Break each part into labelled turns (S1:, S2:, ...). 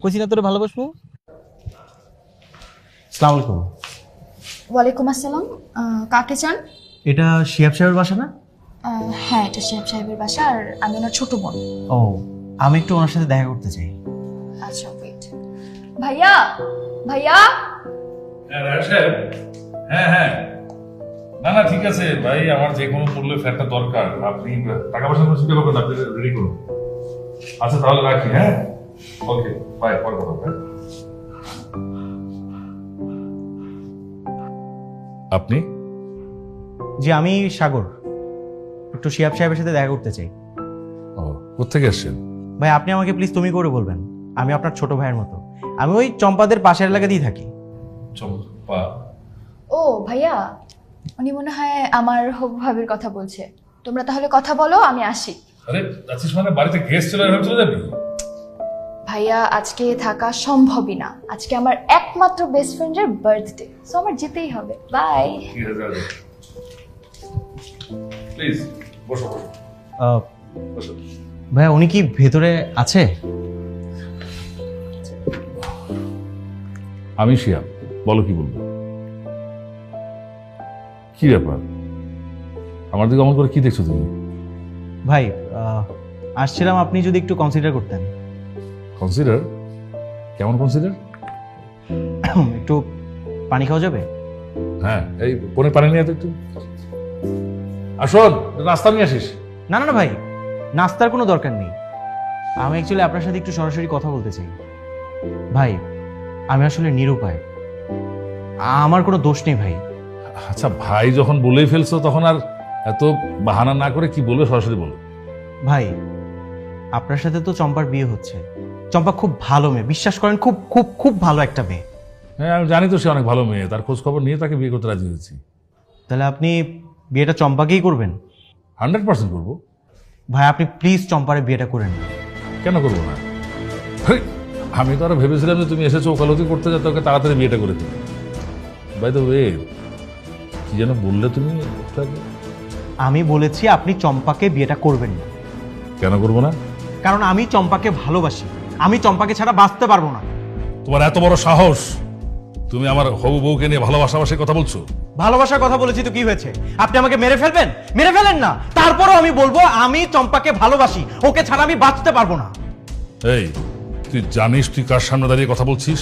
S1: কইছি না তোরে ভালোবাসবো। আসসালামু আলাইকুম।
S2: ওয়ালাইকুম আসসালাম। কাকে চান?
S1: এটা শিহাব সাহেবের বাসা না?
S2: হ্যাঁ, এটা শিহাব সাহেবের বাসা, আর আমি ওনার ছোট বোন।
S1: ও, আমি একটু ওনার সাথে দেখা করতে চাই।
S2: আচ্ছা, ওয়েট। ভাইয়া, ভাইয়া।
S3: হ্যাঁ রায় সাহেব, হ্যাঁ হ্যাঁ, না না ঠিক আছে ভাই, আমার যে কোনো মূল্যে ফ্ল্যাটটা দরকার। আপনি টাকা পয়সা কোনো চিন্তা করবেন, আপনি রেডি করুন। আচ্ছা তাহলে রাখি, হ্যাঁ, ওকে বাই, পরে কথা হবে। আপনি?
S1: জি, আমি সাগর, একটু শিহাব সাহেবের সাথে দেখা করতে চাই।
S3: ও, কোথেকে আসছেন?
S1: ভাই আপনি আমাকে প্লিজ তুমি করে বলবেন, আমি আপনার ছোট ভাইয়ের মতো। আমি ওই চম্পাদের পাশের এলাকাতেই থাকি।
S3: চম্পা?
S2: ও ভাইয়া, উনি মনে হয় আমার হবু ভাবির কথা বলছে। তোমরা তাহলে কথা বলো, আমি আসি।
S3: আরে আছিস মানে বাড়িতে গেস্ট চলে আসবে, চলে যাবি?
S2: ভাইয়া আজকে থাকা সম্ভবই না, আজকে আমার একমাত্র বেস্ট ফ্রেন্ডের বার্থডে, সো আমার যেতেই হবে। বাই।
S3: ঠিক আছে, প্লিজ বসো বসো বসো।
S1: ভাইয়া উনি কি ভেতরে আছে?
S3: আমি শিয়াব, বলো কি বলবো। কি ব্যাপার, আমার দিকে অমন করে কি দেখছো তুমি?
S1: ভাই আসছিলাম, আপনি যদি একটু কনসিডার করতেন।
S3: কনসিডার? কেমন কনসিডার?
S1: একটু পানি খাওয়া যাবে?
S3: হ্যাঁ, এই পনে পানি নিয়ে একটু আসুন, নাস্তা নিয়ে আসিস।
S1: না না না ভাই, নাস্তার কোনো দরকার নেই। আমি অ্যাকচুয়ালি আপনার সাথে একটু সরাসরি কথা বলতে চাই। ভাই আমি আসলে নিরুপায়, আমার কোনো দোষ নেই ভাই।
S3: আচ্ছা ভাই যখন বলেই ফেলছো তখন আর এত বাহানা না করে কি বলবে সরাসরি বলো।
S1: ভাই আপনার সাথে তো চম্পার বিয়ে হচ্ছে। চম্পা খুব ভালো মেয়ে, বিশ্বাস করেন, খুব খুব খুব ভালো একটা মেয়ে।
S3: হ্যাঁ আমি জানি তো সে অনেক ভালো মেয়ে, তার খোঁজ খবর নিয়ে তাকে বিয়ে করতে রাজি হয়েছি।
S1: তাহলে আপনি বিয়েটা চম্পাকেই করবেন?
S3: 100% করবো।
S1: ভাই আপনি প্লিজ চম্পারে বিয়েটা করেন না।
S3: কেন করবো না? হেই, আমি তো আরো ভেবেছিলাম যে তুমি এসেছো ওকালতি করতে, যাতে ওকে তাড়াতাড়ি বিয়েটা করে দিবে। বাই দ্য ওয়ে, কি যেন বললে তুমি একটু আগে?
S1: আমি বলেছি আপনি চম্পাকে বিয়েটা করবেন না।
S3: কেন করবো না?
S1: কারণ আমি চম্পাকে ভালোবাসি, আমি চম্পাকে ছাড়া বাঁচতে পারবো না।
S3: তোমার এত বড় সাহস, তুমি আমার হবু বউকে নিয়ে ভালোবাসাবাসির কথা বলছো?
S1: ভালোবাসার কথা বলেছি তো কি হয়েছে? আপনি আমাকে মেরে ফেলবেন? মেরে ফেলেন না, তারপরও আমি বলবো আমি চম্পাকে ভালোবাসি, ওকে ছাড়া আমি বাঁচতে পারবো না।
S3: এই তুই জানিস তুই কার সামনে দাঁড়িয়ে কথা বলছিস?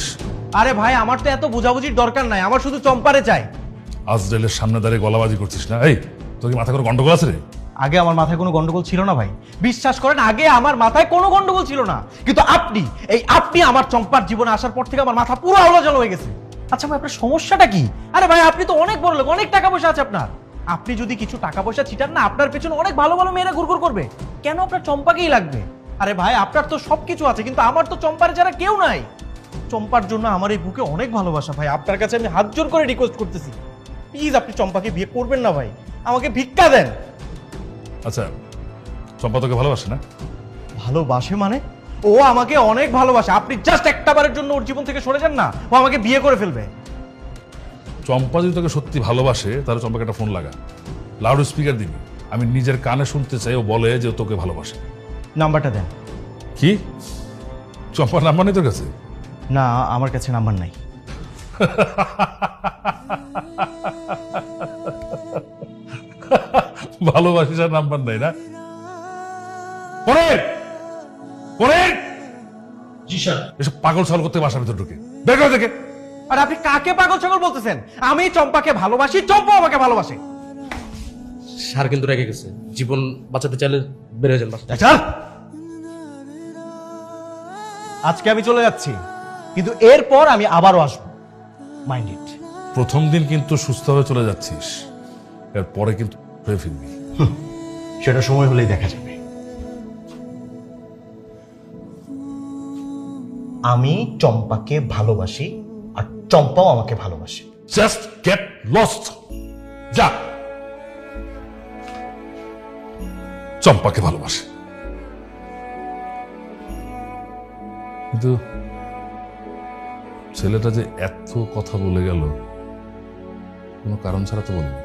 S1: আরে ভাই আমার তো এত বোঝাবুঝির দরকার নাই, আমার শুধু চম্পারে চাই।
S3: আজরাইলের সামনে দাঁড়িয়ে গলাবাজি করছিস না? এই তোর কি মাথা করে গন্ডগোল আছে রে?
S1: আগে আমার মাথায় কোনো গন্ডগোল ছিল না ভাই, বিশ্বাস করেন, আগে আমার মাথায় কোনো গন্ডগোল ছিল না। কিন্তু আপনি আমার চম্পার জীবনে আসার পর থেকে আমার মাথা পুরো আলোচনা হয়ে গেছে। আচ্ছা ভাই আপনার সমস্যাটা কি? আরে ভাই আপনি তো অনেক বড় লোক, অনেক টাকা পয়সা আছে আপনার। আপনি যদি কিছু টাকা পয়সা ছিটান না, আপনার পেছনে অনেক ভালো ভালো মেয়েরা ঘুরঘুর করবে। কেন আপনার চম্পাকেই লাগবে? আরে ভাই আপনার তো সবকিছু আছে, কিন্তু আমার তো চম্পার যারা কেউ নাই। চম্পার জন্য আমার এই বুকে অনেক ভালোবাসা ভাই, আপনার কাছে আমি হাত জোর করে রিকোয়েস্ট করতেছি, প্লিজ আপনি চম্পাকে বিয়ে করবেন না ভাই, আমাকে ভিক্ষা দেন।
S3: আচ্ছা চম্পা তোকে ভালোবাসে না?
S1: ভালোবাসে মানে? ও আমাকে অনেক ভালোবাসে, আপনি জাস্ট একটা বারের জন্য ওর জীবন থেকে সরে যান না, ও আমাকে বিয়ে করে ফেলবে।
S3: চম্পা যদি তোকে সত্যি ভালোবাসে তাহলে চম্পাকে একটা ফোন লাগা, লাউড স্পিকার দিবি, আমি নিজের কানে শুনতে চাই ও বলে যে ও তোকে ভালোবাসে।
S1: নাম্বারটা দেন।
S3: কি চম্পার নাম্বার নেই তোর কাছে?
S1: না আমার কাছে নাম্বার নাই।
S3: ভালোবাসিস আর নাম্বার নেই না? পরের পরের
S4: জি স্যার।
S3: এসব পাগল ছাগল করতে বাসার ভিতর ঢুকে বের করে দেখে।
S1: আর আপনি কাকে পাগল ছাগল বলতেছেন? আমি চম্পাকে ভালোবাসি, চম্পা আমাকে ভালোবাসে।
S4: স্যার কিন্তু রেগে গেছে, জীবন বাঁচাতে চাইলে বেড়ে যান বাসা।
S1: চল, আজকে আমি চলে যাচ্ছি, কিন্তু এরপর আমি আবারও আসবো, মাইন্ড ইট।
S3: প্রথম দিন কিন্তু সুস্থভাবে চলে যাচ্ছিস, এরপরে কিন্তু হয়ে ফিরবি।
S1: সেটা সময় হলেই দেখা যাবে। আমি চম্পাকে ভালোবাসি আর চম্পাও আমাকে ভালোবাসে।
S3: জাস্ট গেট লস্ট, যা। চম্পাকে ভালোবাসে, কিন্তু ছেলেটা যে এত কথা বলে গেল কোনো কারণ ছাড়া তো বলেনি।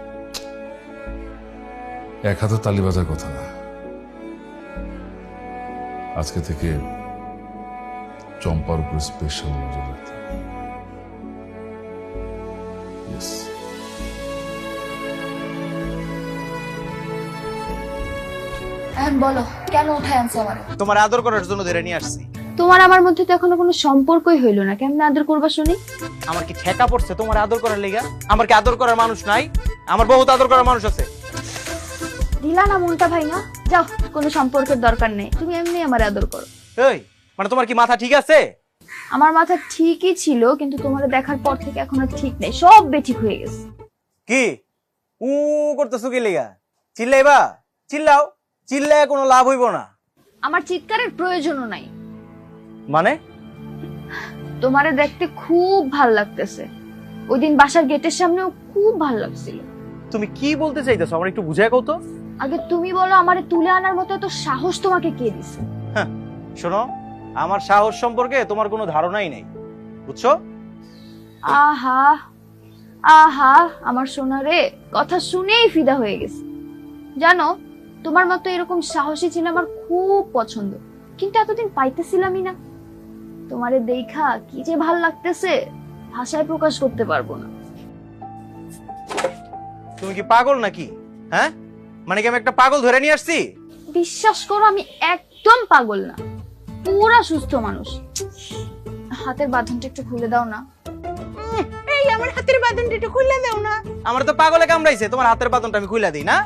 S3: এক হাতে তালি বাজার কথা না। আজকে থেকে চম্পার উপর স্পেশাল নজর রাখতে। Yes.
S2: বলো কেন উঠায় আনছো আমার?
S1: তোমার আদর করার জন্য ধরে নিয়ে আসছি।
S2: তোমার আমার মধ্যে তো এখনো কোনো সম্পর্কই হইলো না, কেমনে আদর করবা শুনি?
S1: আমার কি ঠেকা পড়ছে তোমার আদর করার লেগা? আমার কি আদর করার মানুষ নাই? আমার বহুত আদর করার মানুষ আছে।
S2: দিলা না মনটা ভাই না, যাও কোনো সম্পর্কের দরকার নেই, তুমি এমনি আমার আদর করো।
S1: এই মানে তোমার কি মাথা ঠিক আছে?
S2: আমার মাথা ঠিকই ছিল, কিন্তু তোমার দেখার পর থেকে এখন আর ঠিক নেই, সব বেঠিক হয়ে গেছে।
S1: কি উ করতেছো কি লেগা? চিল্লাইবা? চিল্লাও, চিল্লায় কোনো লাভ হইব না।
S2: আমার চিৎকারের প্রয়োজনও নাই।
S1: মানে
S2: তোমারে দেখতে খুব ভাল লাগতেছে, ওই দিন বাসার গেটের সামনেও খুব ভাল লাগছিল।
S1: তুমি কি বলতে চাইতেছো আমার একটু বুঝায় কও তো।
S2: আগে তুমি বলো, আমারে তুলে আনার মতো এত সাহস তোমাকে কে দিছে?
S1: শোনো, আমার সাহস সম্পর্কে তোমার কোনো ধারণাই নেই, বুঝছো?
S2: আহা আহা, আমার সোনা রে, কথা শুনেই ফিদা হয়ে গেছে। জানো, তোমার মতো এরকম সাহসী ছিল আমার খুব পছন্দ, কিন্তু এতদিন পাইতেছিলামই না। তোমারে দেখা কি যে ভাল লাগতেছে, ভাষায় প্রকাশ করতে পারবো না।
S1: তুমি কি পাগল নাকি? হ্যাঁ, মানে কি আমি একটা পাগল ধরে নিয়ে আসছি?
S2: বিশ্বাস করো, আমি একদম পাগল না, পুরা সুস্থ মানুষ। হাতের বাঁধনটা একটু খুলে দাও না।
S1: এই আমার হাতের বাঁধনটা একটু খুলে দাও না। আমার তো পাগলে কামড়াইছে, তোমার হাতের বাঁধনটা আমি খুলে দিই না?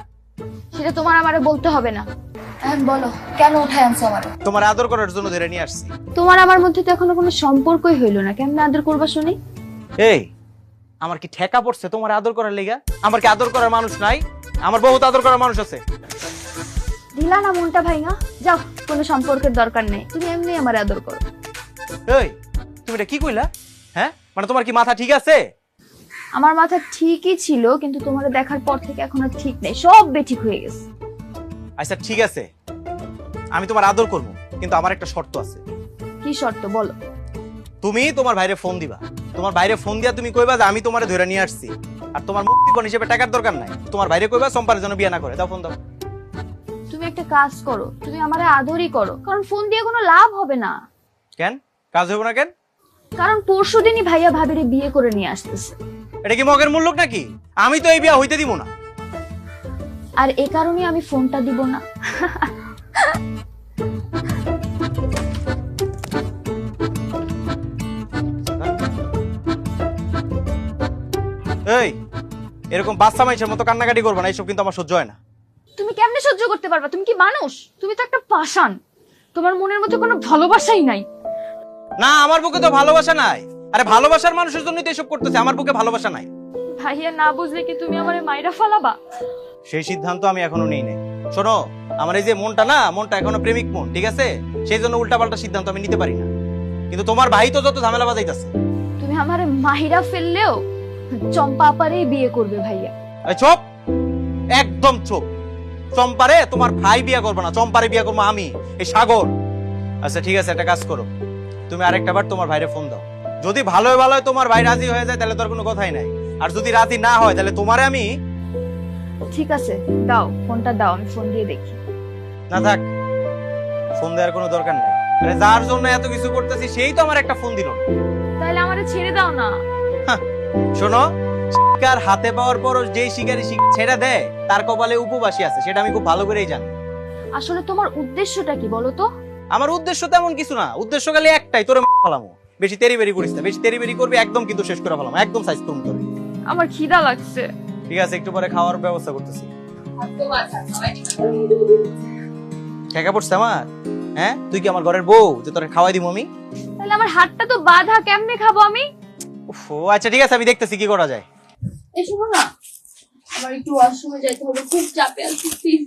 S2: সেটা তোমার আমারে বলতে হবে না। বলো কেন উঠায় আনছো আমারে?
S1: তোমার আদর করার জন্য ধরে নিয়ে আসছি।
S2: তোমার আমার মধ্যে তো এখনো কোনো সম্পর্কই হইলো না, কেমনে আদর করবা শুনি?
S1: এই আমার কি ঠেকা পড়ছে তোমার আদর করার লেগা? আমার কি আদর করার মানুষ নাই? আমার বহুত আদর করার মানুষ আছে।
S2: দিলা না মনটা ভাই না, যাও কোনো সম্পর্কের দরকার নেই, তুমি এমনি আমার আদর করো।
S1: এই তুমি এটা কি কইলা? হ্যাঁ, মানে তোমার কি মাথা ঠিক আছে?
S2: আমার মাথা ঠিকই ছিল, কিন্তু তোমারে দেখার পর থেকে এখন আর ঠিক নেই, সব বেঠিক হয়ে গেছে।
S1: আচ্ছা ঠিক আছে, আমি তোমার আদর করবো, কিন্তু আমার একটা শর্ত আছে।
S2: কি শর্ত বলো?
S1: তুমি তোমার ভাইরে ফোন দিবা। তোমার ভাইরে ফোন দিয়া তুমি কইবা যে আমি তোমারে ধরে নিয়ে আসছি, আর তোমার মুক্তিপণ হিসেবে টাকার দরকার নাই। তোমার ভাইরে কইবা চম্পার জন্য বিয়ে না করে দাও, ফোন দাও।
S2: তুমি একটা কাজ করো, তুমি আমারে আদরই করো, কারণ ফোন দিয়ে কোনো লাভ হবে না।
S1: কেন কাজ হইব না কেন?
S2: কারণ পরশুদিনই ভাইয়া ভাবিরে বিয়ে করে নিয়ে আসতেছে।
S1: এটা কি মগের মূল্যক নাকি? আমি তো এই বিয়া হইতে দিব না।
S2: আর এ কারণে আমি ফোনটা দিব না।
S1: এই এরকম বাচ্চা মাইশের মতো কান্নাকাটি করবে না, এইসব কিন্তু আমার সহ্য হয় না।
S2: তুমি কেমনে সহ্য করতে পারবা? তুমি কি মানুষ? তুমি তো একটা পাষাণ, তোমার মনের মধ্যে কোনো ভালোবাসাই নাই।
S1: না, আমার বুকে তো ভালোবাসা নাই। আরে ভালোবাসার মানুষের জন্যই তো এসব করতেছে, আমার বুকে ভালোবাসা নাই।
S2: ভাইয়া না বুঝলে কি তুমি আমারে মাইরা ফালাবা?
S1: সেই সিদ্ধান্ত আমি এখনো নেই নাই। শোনো, আমার এই যে মনটা না, মনটা এখনো প্রেমিক মন, ঠিক আছে? সেই জন্য উল্টাপাল্টা সিদ্ধান্ত আমি নিতে পারি না। কিন্তু তোমার ভাই তো যত ঝামেলা বাজাইতাছে।
S2: তুমি আমারে মাইরা ফেললেও চম্পা আপারেই বিয়ে করবে ভাইয়া।
S1: এই চুপ, একদম চুপ। চম্পারে তোমার ভাই বিয়ে করবে না, চম্পারে বিয়ে করবো আমি, এই সাগর। আচ্ছা ঠিক আছে, একটা কাজ করো, তুমি আরেকটা বার তোমার ভাইরে ফোন দাও। যদি ভালোই ভালোই তোমার ভাই রাজি হয়ে যায় তাহলে তো আর কোনো কথাই নাই, আর যদি রাজি না হয় তাহলে তোমারে আমি।
S2: ঠিক আছে, দাও ফোনটা দাও, আমি ফোন দিয়ে দেখি।
S1: না থাক, ফোন দেওয়ার কোনো দরকার নাই। আরে যার জন্য এত কিছু করতেছি সেই তো আমার একটা ফোন দিল না।
S2: তাহলে আমারে ছেড়ে দাও না।
S1: শোনো, শিকার হাতে পাওয়ার পরও যেই শিকারি ছেড়ে দেয় তার কপালে উপবাসী আছে, সেটা আমি খুব ভালো করেই জানি।
S2: আসলে তোমার উদ্দেশ্যটা কি বলো তো?
S1: আমার উদ্দেশ্য তেমন কিছু না, উদ্দেশ্য খালি একটাই, তোরে ফেলামো। বেশি তেরি বেরি করিস না, বেশি তেরি বেরি করবি একদম কিন্তু শেষ করে ফেলাম, একদম সাইজ করুন তোরে।
S2: আমার খিদা লাগছে।
S1: ঠিক আছে, একটু পরে খাওয়ার ব্যবস্থা করতেছি। ঠেকা পড়ছে আমার? হ্যাঁ, তুই কি আমার ঘরের বউ যে তোরে খাওয়াই দিব আমি?
S2: তাহলে আমার হাতটা তো বাঁধা, কেমনে খাবো আমি?
S1: ও আচ্ছা ঠিক আছে, আমি দেখতেছি কি করা যায়।
S2: এই শোনো না, আমার একটু ওয়াশরুমে যেতে হবে, খুব চাপে আছি, প্লিজ।